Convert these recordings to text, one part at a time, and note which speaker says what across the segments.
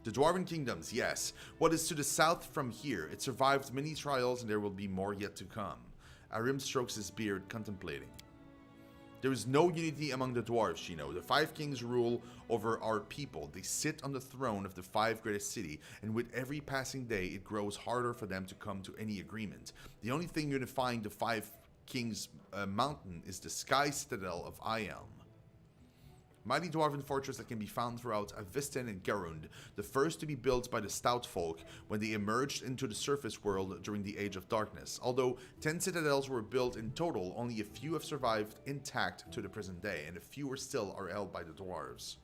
Speaker 1: The Dwarven Kingdoms, yes. What is to the south from here? It survived many trials and there will be more yet to come. Arim strokes his beard, contemplating. There is no unity among the dwarves, Shino. The 5 kings rule over our people. They sit on the throne of the 5 greatest city, and with every passing day, it grows harder for them to come to any agreement. The only thing unifying the 5 kings mountain is the sky citadel of Ielm. Mighty dwarven fortress that can be found throughout Avisten and Gerund, the first to be built by the Stout folk when they emerged into the surface world during the Age of Darkness. Although 10 citadels were built in total, only a few have survived intact to the present day, and a fewer still are held by the dwarves.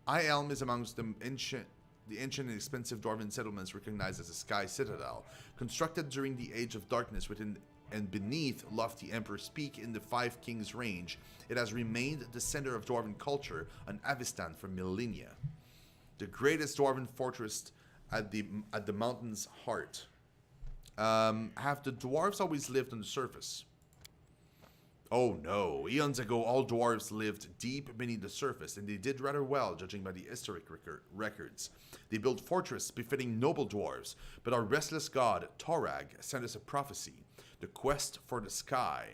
Speaker 1: Ielm is amongst the ancient and expensive dwarven settlements recognized as a sky citadel, constructed during the Age of Darkness within and beneath lofty Emperor's Peak in the 5 Kings range. It has remained the center of dwarven culture on Avistan for millennia. The greatest dwarven fortress at the mountain's heart. Have the dwarves always lived on the surface? Oh no, eons ago all dwarves lived deep beneath the surface, and they did rather well, judging by the historic records. They built fortresses befitting noble dwarves, but our restless god, Torag, sent us a prophecy. The quest for the sky.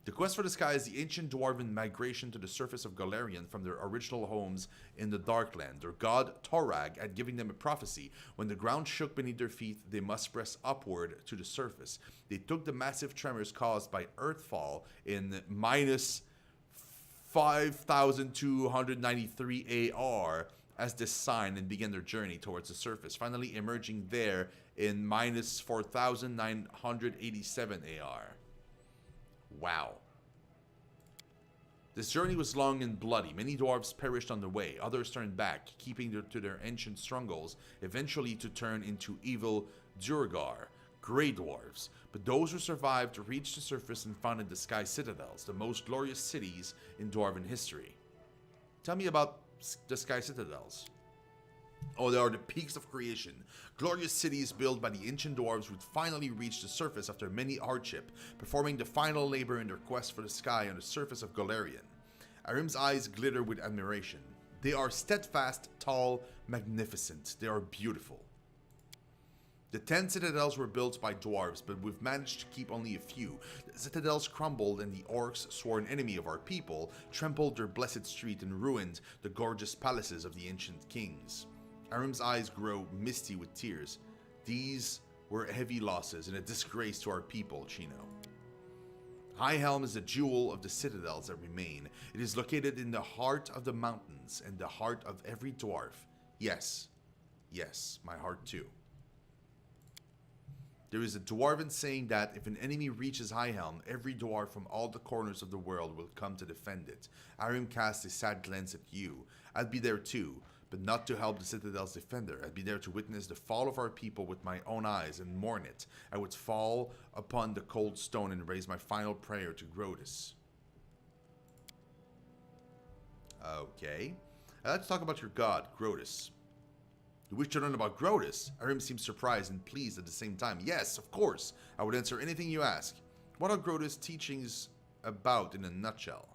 Speaker 1: The quest for the sky is the ancient dwarven migration to the surface of Golarion from their original homes in the Darkland. Their god, Torag, had given them a prophecy. When the ground shook beneath their feet, they must press upward to the surface. They took the massive tremors caused by Earthfall in minus 5,293 AR as this sign and began their journey towards the surface, finally emerging there in minus 4,987 AR. Wow. This journey was long and bloody. Many dwarves perished on the way. Others turned back, keeping to their ancient strongholds, eventually to turn into evil Duergar, grey dwarves. But those who survived reached the surface and founded the Sky Citadels, the most glorious cities in dwarven history. Tell me about the Sky Citadels. Oh, they are the peaks of creation. Glorious cities built by the ancient dwarves would finally reach the surface after many hardship, performing the final labor in their quest for the sky on the surface of Golarion. Arim's eyes glitter with admiration. They are steadfast, tall, magnificent. They are beautiful. The 10 citadels were built by dwarves, but we've managed to keep only a few. The citadels crumbled and the orcs, sworn enemy of our people, trampled their blessed street and ruined the gorgeous palaces of the ancient kings. Arim's eyes grow misty with tears. These were heavy losses and a disgrace to our people, Shino. Highhelm is the jewel of the citadels that remain. It is located in the heart of the mountains and the heart of every dwarf. Yes, yes, my heart too. There is a dwarven saying that if an enemy reaches Highhelm, every dwarf from all the corners of the world will come to defend it. Arim casts a sad glance at you. I'd be there too, but not to help the Citadel's defender. I'd be there to witness the fall of our people with my own eyes and mourn it. I would fall upon the cold stone and raise my final prayer to Grotus. Okay. Let's talk about your god, Grotus. You wish to learn about Grotus? Arim seems surprised and pleased at the same time. Yes, of course. I would answer anything you ask. What are Grotus' teachings about in a nutshell?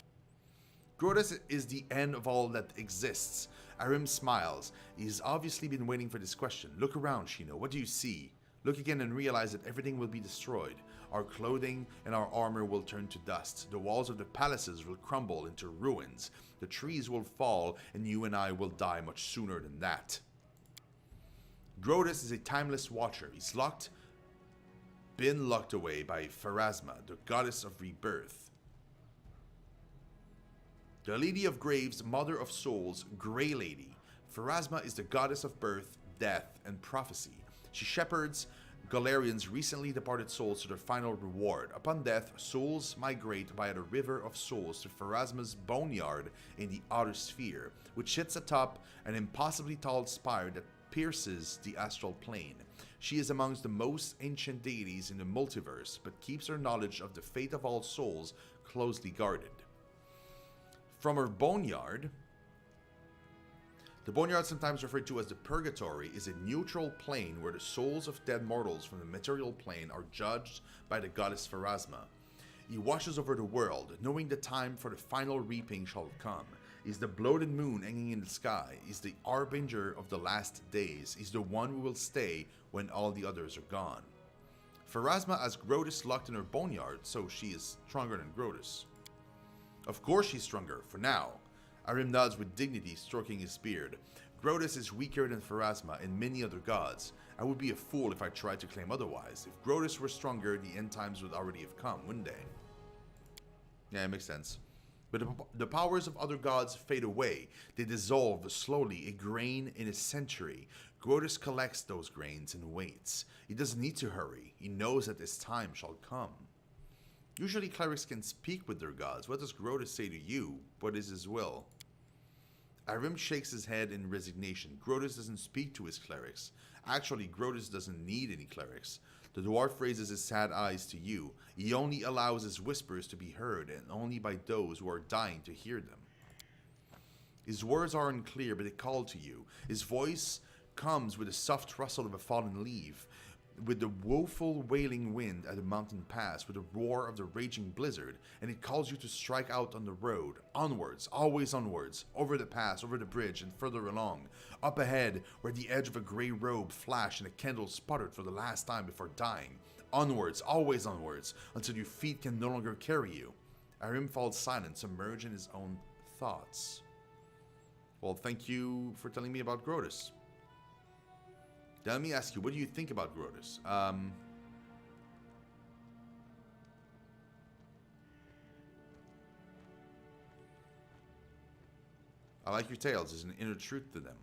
Speaker 1: Grotus is the end of all that exists. Arim smiles. He's obviously been waiting for this question. Look around, Shino. What do you see? Look again and realize that everything will be destroyed. Our clothing and our armor will turn to dust. The walls of the palaces will crumble into ruins. The trees will fall, and you and I will die much sooner than that. Grotus is a timeless watcher. He's been locked away by Pharasma, the goddess of rebirth. The Lady of Graves, Mother of Souls, Grey Lady. Pharasma is the goddess of birth, death, and prophecy. She shepherds Golarion's recently departed souls to their final reward. Upon death, souls migrate via the River of Souls to Pharasma's boneyard in the Outer Sphere, which sits atop an impossibly tall spire that pierces the astral plane. She is amongst the most ancient deities in the multiverse, but keeps her knowledge of the fate of all souls closely guarded. From her boneyard, the boneyard, sometimes referred to as the Purgatory, is a neutral plane where the souls of dead mortals from the material plane are judged by the goddess Pharasma. He watches over the world, knowing the time for the final reaping shall come. He's the bloated moon hanging in the sky. He's the harbinger of the last days. He's the one who will stay when all the others are gone. Pharasma has Grotus locked in her boneyard, so she is stronger than Grotus. Of course she's stronger, for now. Arim nods with dignity, stroking his beard. Grotus is weaker than Pharasma and many other gods. I would be a fool if I tried to claim otherwise. If Grotus were stronger, the end times would already have come, wouldn't they? Yeah, it makes sense. But the powers of other gods fade away. They dissolve slowly, a grain in a century. Grotus collects those grains and waits. He doesn't need to hurry. He knows that his time shall come. Usually clerics can speak with their gods. What does Grotus say to you? What is his will? Arim shakes his head in resignation. Grotus doesn't speak to his clerics. Actually, Grotus doesn't need any clerics. The dwarf raises his sad eyes to you. He only allows his whispers to be heard, and only by those who are dying to hear them. His words are unclear, but they call to you. His voice comes with the soft rustle of a fallen leaf, with the woeful wailing wind at a mountain pass, with the roar of the raging blizzard, and it calls you to strike out on the road, onwards, always onwards, over the pass, over the bridge, and further along, up ahead, where the edge of a grey robe flashed and a candle sputtered for the last time before dying, onwards, always onwards, until your feet can no longer carry you. Arim falls silent, submerged in his own thoughts. Well, thank you for telling me about Grotus. Now, let me ask you, what do you think about Grotus? I like your tales. There's an inner truth to them.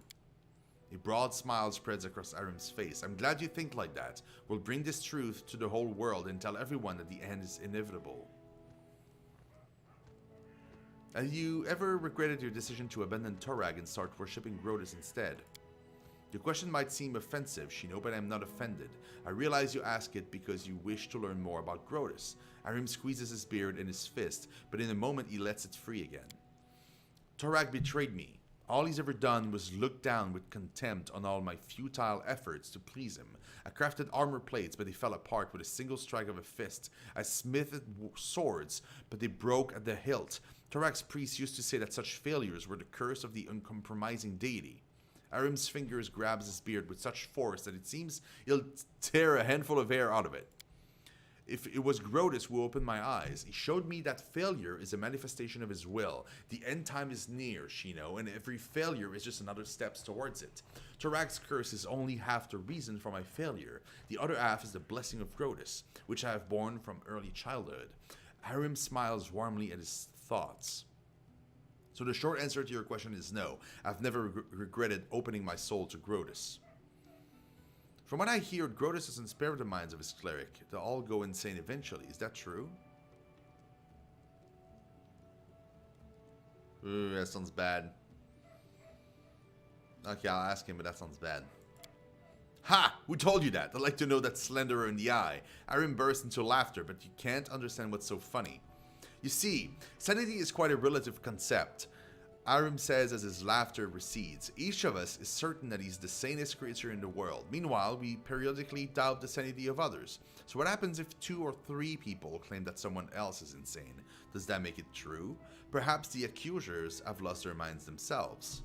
Speaker 1: A broad smile spreads across Arim's face. I'm glad you think like that. We'll bring this truth to the whole world and tell everyone that the end is inevitable. Have you ever regretted your decision to abandon Torag and start worshipping Grotus instead? The question might seem offensive, Shino, but I'm not offended. I realize you ask it because you wish to learn more about Grotus. Arim squeezes his beard in his fist, but in a moment he lets it free again. Torag betrayed me. All he's ever done was look down with contempt on all my futile efforts to please him. I crafted armor plates, but they fell apart with a single strike of a fist. I smithed swords, but they broke at the hilt. Torag's priests used to say that such failures were the curse of the uncompromising deity. Arim's fingers grabs his beard with such force that it seems he'll tear a handful of hair out of it. If it was Grotus who opened my eyes, he showed me that failure is a manifestation of his will. The end time is near, Shino, and every failure is just another step towards it. Torag's curse is only half the reason for my failure. The other half is the blessing of Grotus, which I have borne from early childhood. Arim smiles warmly at his thoughts. So the short answer to your question is no. I've never regretted opening my soul to Grotus. From what I hear, Grotus doesn't spare the minds of his cleric. They'll all go insane eventually. Is that true? Ooh, that sounds bad. Okay, I'll ask him, but that sounds bad. Ha! Who told you that? I'd like to know that slenderer in the eye. Arim bursts into laughter, but you can't understand what's so funny. You see, sanity is quite a relative concept. Arim says as his laughter recedes. Each of us is certain that he's the sanest creature in the world. Meanwhile, we periodically doubt the sanity of others. So what happens if 2 or 3 people claim that someone else is insane? Does that make it true? Perhaps the accusers have lost their minds themselves.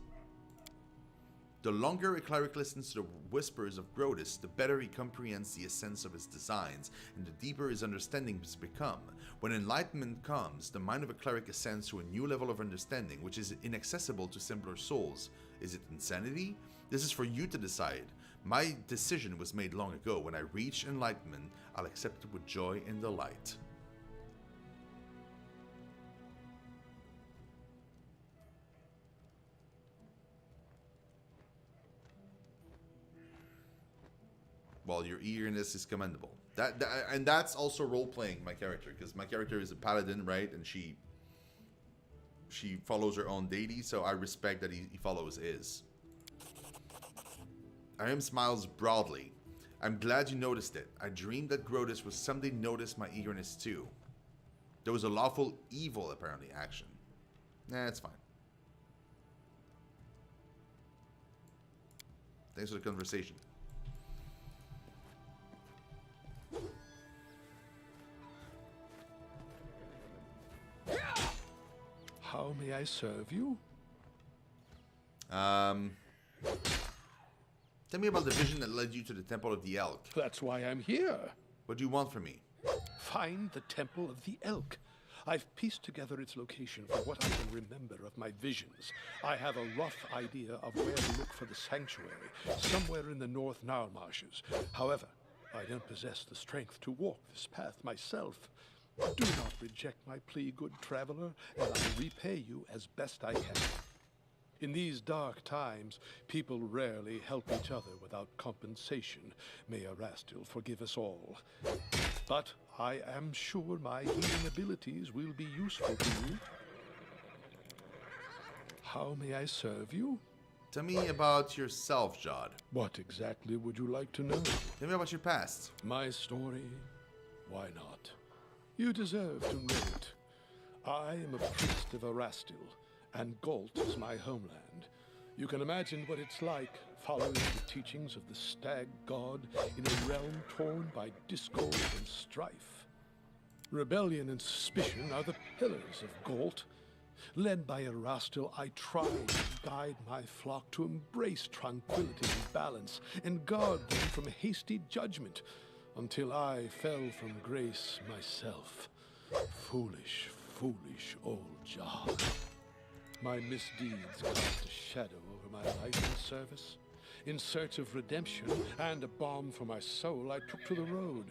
Speaker 1: The longer a cleric listens to the whispers of Grotus, the better he comprehends the essence of his designs, and the deeper his understanding has become. When enlightenment comes, the mind of a cleric ascends to a new level of understanding, which is inaccessible to simpler souls. Is it insanity? This is for you to decide. My decision was made long ago. When I reach enlightenment, I'll accept it with joy and delight. Well, your eagerness is commendable. And that's also role-playing my character, because my character is a paladin, right? And she follows her own deity, so I respect that he follows his. Arim smiles broadly. I'm glad you noticed it. I dreamed that Grotus would someday notice my eagerness too. There was a lawful evil, apparently, action. Nah, it's fine. Thanks for the conversation.
Speaker 2: How may I serve you?
Speaker 1: Tell me about the vision that led you to the Temple of the Elk.
Speaker 2: That's why I'm here.
Speaker 1: What do you want from me?
Speaker 2: Find the Temple of the Elk. I've pieced together its location from what I can remember of my visions. I have a rough idea of where to look for the sanctuary, somewhere in the North Nile marshes. However, I don't possess the strength to walk this path myself. Do not reject my plea, good traveler, and I'll repay you as best I can. In these dark times, people rarely help each other without compensation. May Erastil forgive us all. But I am sure my healing abilities will be useful to you. How may I serve you?
Speaker 1: Tell me about yourself, Jod.
Speaker 2: What exactly would you like to know?
Speaker 1: Tell me about your past.
Speaker 2: My story? Why not? You deserve to know it. I am a priest of Erastil, and Galt is my homeland. You can imagine what it's like following the teachings of the stag god in a realm torn by discord and strife. Rebellion and suspicion are the pillars of Galt. Led by Erastil, I tried to guide my flock to embrace tranquility and balance, and guard them from hasty judgment, until I fell from grace myself. Foolish, foolish old Jod. My misdeeds cast a shadow over my life and service. In search of redemption and a balm for my soul, I took to the road.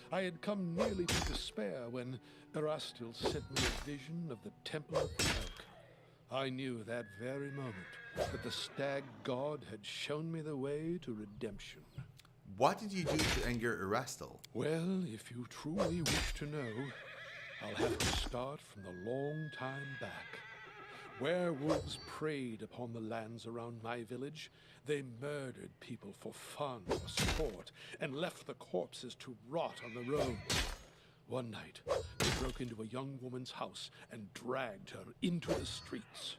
Speaker 2: I had come nearly to despair when Erastil sent me a vision of the Temple of the Elk. I knew that very moment that the stag god had shown me the way to redemption.
Speaker 1: What did you do to anger Erastil?
Speaker 2: Well, if you truly wish to know, I'll have to start from the long time back. Werewolves preyed upon the lands around my village. They murdered people for fun or sport and left the corpses to rot on the roads. One night, they broke into a young woman's house and dragged her into the streets.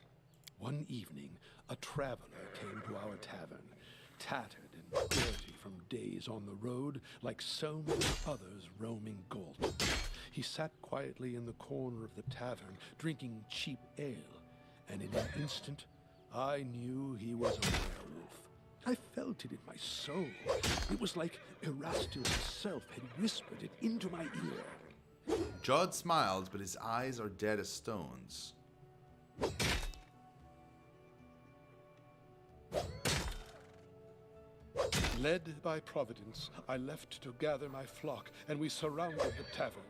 Speaker 2: One evening, a traveler came to our tavern, tattered and dirty from days on the road, like so many others roaming Galt. He sat quietly in the corner of the tavern, drinking cheap ale, and in an instant, I knew he was a werewolf. I felt it in my soul. It was like Erastil himself had whispered it into my ear.
Speaker 1: Jod smiled, but his eyes are dead as stones.
Speaker 2: Led by Providence, I left to gather my flock, and we surrounded the tavern.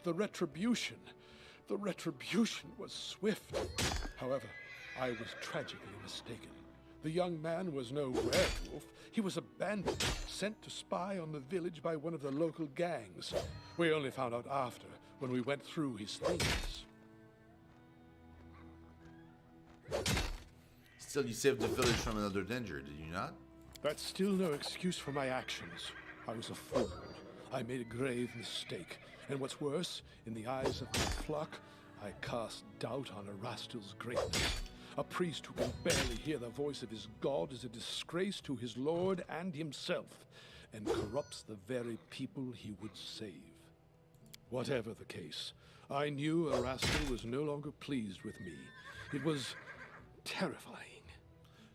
Speaker 2: The retribution was swift. However, I was tragically mistaken. The young man was no werewolf. He was a bandit, sent to spy on the village by one of the local gangs. We only found out after, when we went through his things.
Speaker 1: Still, you saved the village from another danger, did you not?
Speaker 2: That's still no excuse for my actions. I was a fool. I made a grave mistake. And what's worse, in the eyes of my flock, I cast doubt on Erastil's greatness. A priest who can barely hear the voice of his god is a disgrace to his lord and himself, and corrupts the very people he would save. Whatever the case, I knew Erastil was no longer pleased with me. It was terrifying.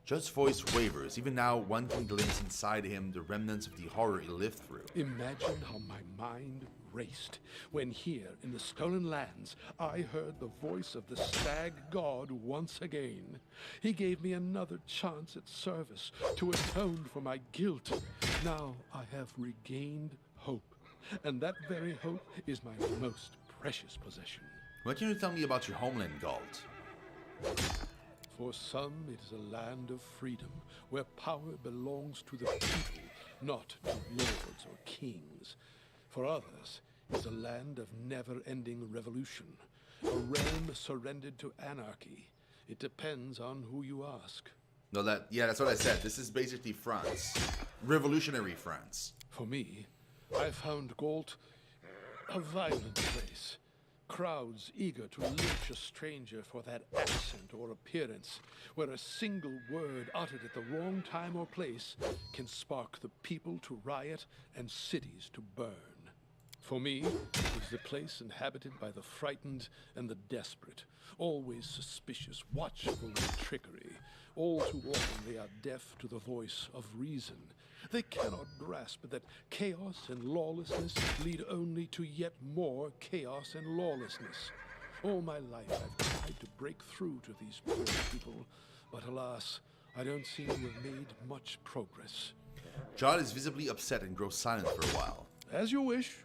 Speaker 1: Jud's voice wavers. Even now, one can glimpse inside him the remnants of the horror he lived through.
Speaker 2: Imagine how my mind raced when here in the Stolen Lands I heard the voice of the stag god once again. He gave me another chance at service to atone for my guilt. Now I have regained hope, and that very hope is my most precious possession.
Speaker 1: What can you tell me about your homeland, Galt?
Speaker 2: For some, it is a land of freedom, where power belongs to the people, not to lords or kings. For others, it's a land of never-ending revolution, a realm surrendered to anarchy. It depends on who you ask.
Speaker 1: No, that's what I said. This is basically France. Revolutionary France.
Speaker 2: For me, I found Galt a violent place. Crowds eager to lynch a stranger for that accent or appearance, where a single word uttered at the wrong time or place can spark the people to riot and cities to burn. For me, it is a place inhabited by the frightened and the desperate, always suspicious, watchful of trickery. All too often they are deaf to the voice of reason. They cannot grasp that chaos and lawlessness lead only to yet more chaos and lawlessness. All my life I've tried to break through to these poor people, but alas, I don't seem to have made much progress.
Speaker 1: John is visibly upset and grows silent for a while.
Speaker 2: As you wish.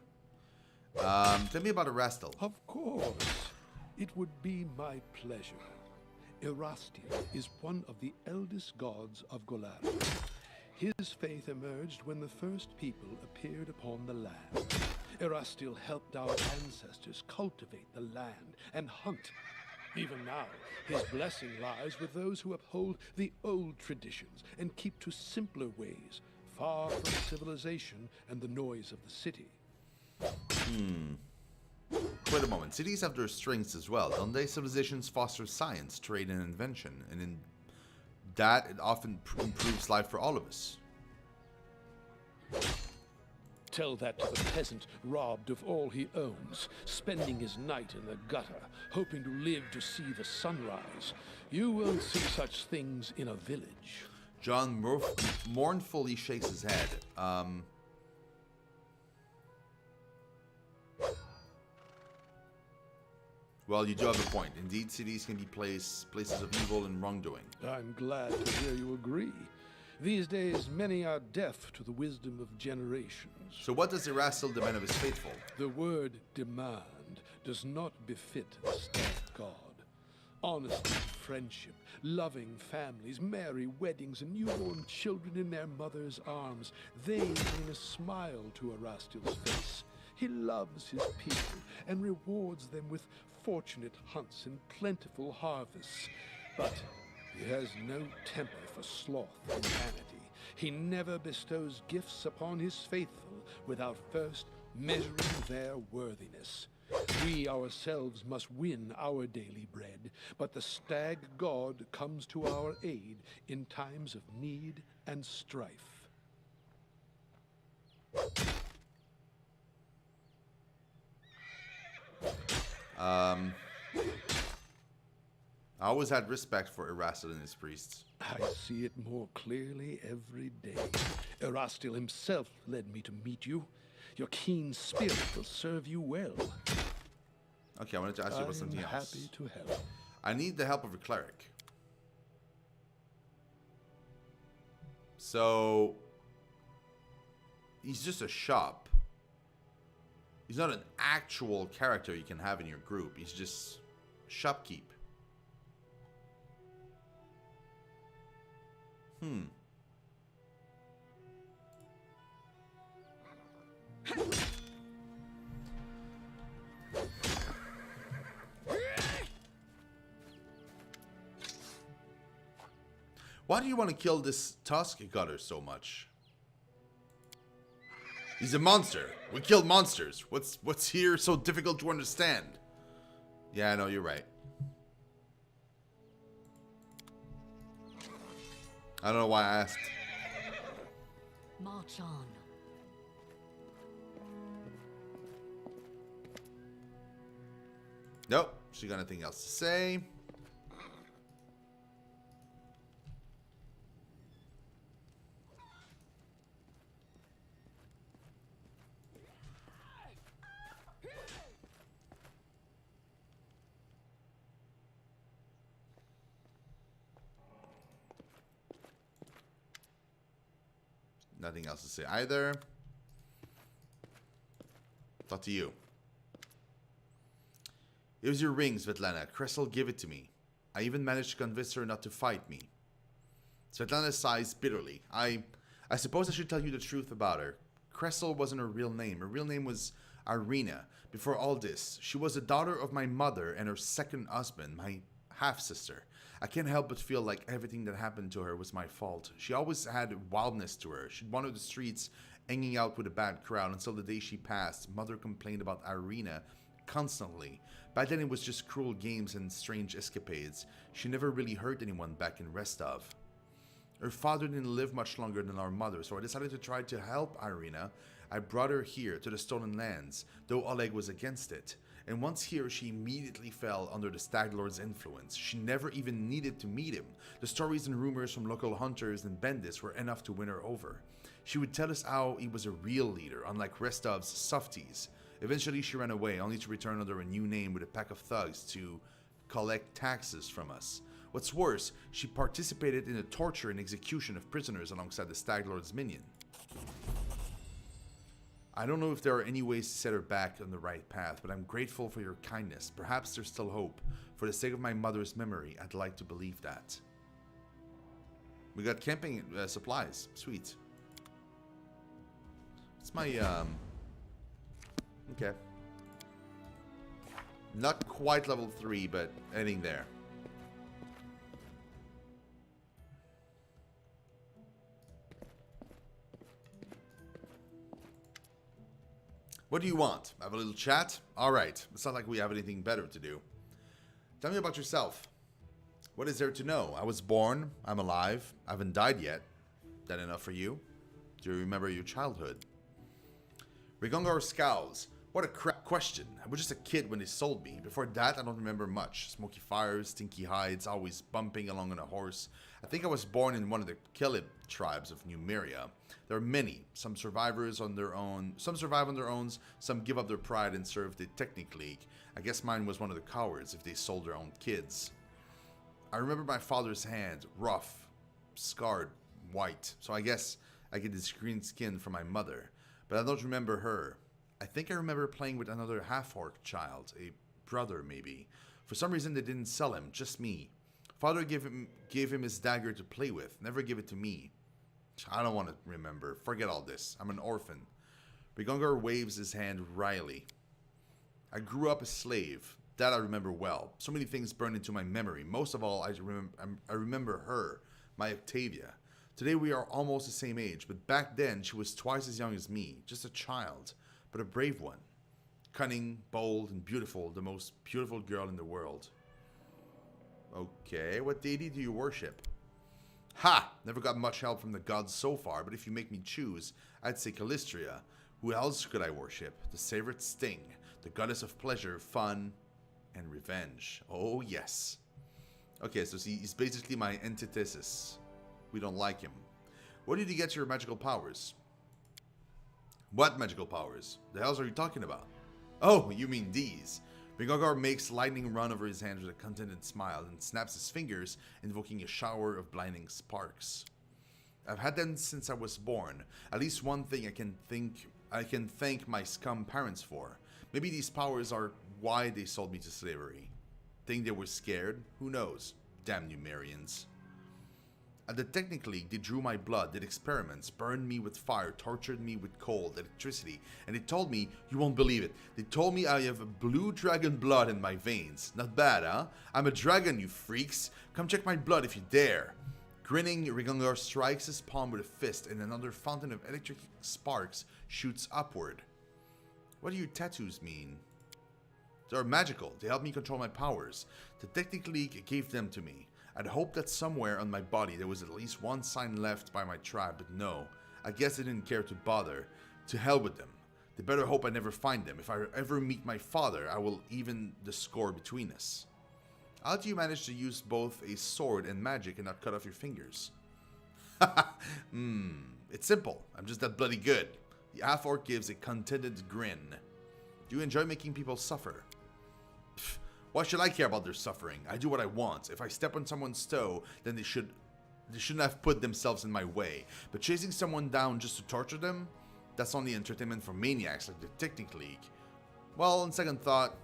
Speaker 1: Tell me about Erastil.
Speaker 2: Of course. It would be my pleasure. Erastil is one of the eldest gods of Golarion. His faith emerged when the first people appeared upon the land. Erastil helped our ancestors cultivate the land and hunt. Even now, his blessing lies with those who uphold the old traditions and keep to simpler ways, far from civilization and the noise of the city.
Speaker 1: Wait a moment. Cities have their strengths as well, don't they? Civilizations foster science, trade, and invention, and in that it often improves life for all of us.
Speaker 2: Tell that to the peasant robbed of all he owns, spending his night in the gutter, hoping to live to see the sunrise. You won't see such things in a village.
Speaker 1: John mournfully shakes his head. Well, you do have a point. Indeed, cities can be places of evil and wrongdoing.
Speaker 2: I'm glad to hear you agree. These days, many are deaf to the wisdom of generations.
Speaker 1: So what does Erastil demand of his faithful?
Speaker 2: The word demand does not befit a stag god. Honesty, friendship, loving families, merry weddings, and newborn children in their mother's arms, they bring a smile to Erastil's face. He loves his people and rewards them with fortunate hunts and plentiful harvests. But he has no temper for sloth and vanity. He never bestows gifts upon his faithful without first measuring their worthiness. We ourselves must win our daily bread, but the stag god comes to our aid in times of need and strife.
Speaker 1: I always had respect for Erastil and his priests.
Speaker 2: I see it more clearly every day. Erastil himself led me to meet you. Your keen spirit will serve you well.
Speaker 1: Okay, I wanted to ask you about something else.
Speaker 2: I'm happy to help.
Speaker 1: I need the help of a cleric. So, he's just a shop. He's not an actual character you can have in your group. He's just shopkeep. Why do you want to kill this Tusk Gutter so much? He's a monster. We kill monsters. What's here so difficult to understand? Yeah, I know, you're right. I don't know why I asked.
Speaker 3: March on.
Speaker 1: Nope, she got nothing else to say. Nothing else to say either. Thought to you. It was your ring, Svetlana. Kressel gave it to me. I even managed to convince her not to fight me. Svetlana sighs bitterly. I suppose I should tell you the truth about her. Kressel wasn't her real name. Her real name was Irina. Before all this, she was the daughter of my mother and her second husband, my half-sister. I can't help but feel like everything that happened to her was my fault. She always had wildness to her. She'd wander the streets, hanging out with a bad crowd until the day she passed. Mother complained about Irina constantly. Back then it was just cruel games and strange escapades. She never really hurt anyone back in Restov. Her father didn't live much longer than our mother, so I decided to try to help Irina. I brought her here to the Stolen Lands, though Oleg was against it. And once here, she immediately fell under the Stag Lord's influence. She never even needed to meet him. The stories and rumors from local hunters and bandits were enough to win her over. She would tell us how he was a real leader, unlike Restov's softies. Eventually, she ran away, only to return under a new name with a pack of thugs to collect taxes from us. What's worse, she participated in the torture and execution of prisoners alongside the Stag Lord's minion. I don't know if there are any ways to set her back on the right path, but I'm grateful for your kindness. Perhaps there's still hope. For the sake of my mother's memory, I'd like to believe that. We got camping supplies. Sweet. It's my, okay. Not quite level 3, but heading there. What do you want? Have a little chat? Alright, it's not like we have anything better to do. Tell me about yourself. What is there to know? I was born, I'm alive, I haven't died yet. That enough for you? Do you remember your childhood? Rigongar scowls. What a crap question. I was just a kid when they sold me. Before that, I don't remember much. Smoky fires, stinky hides, always bumping along on a horse. I think I was born in one of the Kelib tribes of Numeria. There are many. Some survivors on their own. Some survive on their own. Some give up their pride and serve the Technic League. I guess mine was one of the cowards if they sold their own kids. I remember my father's hand, rough, scarred, white. So I guess I get this green skin from my mother. But I don't remember her. I think I remember playing with another half-orc child, a brother maybe. For some reason they didn't sell him, just me. Father gave him his dagger to play with, never give it to me. I don't want to remember, forget all this, I'm an orphan. Rigongar waves his hand wryly. I grew up a slave, that I remember well. So many things burned into my memory, most of all I remember her, my Octavia. Today we are almost the same age, but back then she was twice as young as me, just a child. But a brave one. Cunning, bold, and beautiful, the most beautiful girl in the world. Okay, what deity do you worship? Ha! Never got much help from the gods so far, but if you make me choose, I'd say Callistria. Who else could I worship? The favorite Sting, the goddess of pleasure, fun, and revenge. Oh yes. Okay, so he's basically my antithesis. We don't like him. Where did you get your magical powers? What magical powers? The hells are you talking about? Oh, you mean these. Rigongar makes lightning run over his hands with a contented smile and snaps his fingers, invoking a shower of blinding sparks. I've had them since I was born. At least one thing I can thank my scum parents for. Maybe these powers are why they sold me to slavery. Think they were scared? Who knows? Damn Numerians. At the Technic League, they drew my blood, did experiments, burned me with fire, tortured me with cold, electricity, and they told me, you won't believe it, they told me I have blue dragon blood in my veins. Not bad, huh? I'm a dragon, you freaks. Come check my blood if you dare. Grinning, Rigongar strikes his palm with a fist, and another fountain of electric sparks shoots upward. What do your tattoos mean? They're magical. They help me control my powers. The Technic League gave them to me. I'd hoped that somewhere on my body there was at least one sign left by my tribe, but no. I guess they didn't care to bother. To hell with them. They better hope I never find them. If I ever meet my father, I will even the score between us. How do you manage to use both a sword and magic and not cut off your fingers? It's simple. I'm just that bloody good. The half-orc gives a contented grin. Do you enjoy making people suffer? Pfft. Why should I care about their suffering? I do what I want. If I step on someone's toe, then they shouldn't have put themselves in my way. But chasing someone down just to torture them? That's only entertainment for maniacs like the Technic League. Well, on second thought,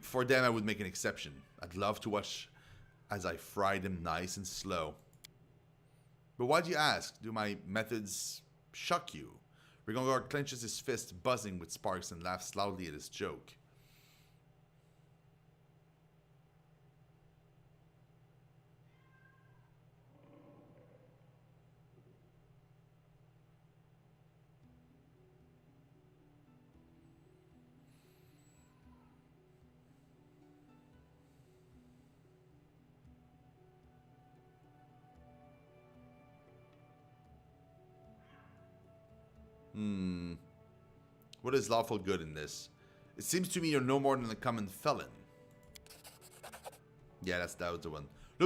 Speaker 1: for them I would make an exception. I'd love to watch as I fry them nice and slow. But why do you ask? Do my methods shock you? Rigongar clenches his fist, buzzing with sparks, and laughs loudly at his joke. What is lawful good in this? It seems to me you're no more than a common felon. Yeah, that was the one.